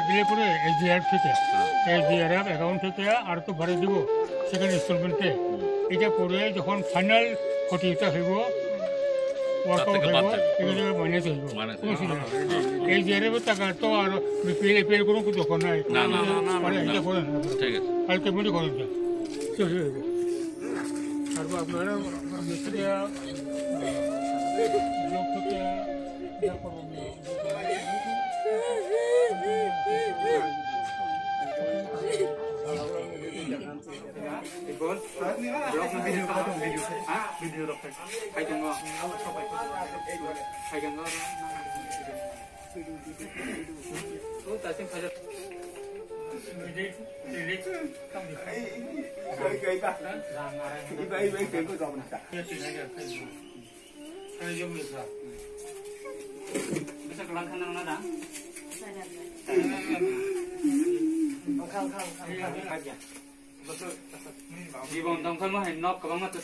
দিলে পরে SDRF account থেকে আর তো ভরে দিব সেকেন্ড ইনস্টলমেন্টে এটা পরে যখন ফাইনাল ক্ষতিটা হইব ওয়ার্কআউট হইব এগুলো মাইনাস হইব SDRF টাকা তো আর বিপিএল এপিএল কোনো দরকার নাই এটা করেন আর কেমনি করেন আর আপনারা মিস্ত্রিয়া লোক থেকে জীবন দংশন মহে নক কবাং মাত্র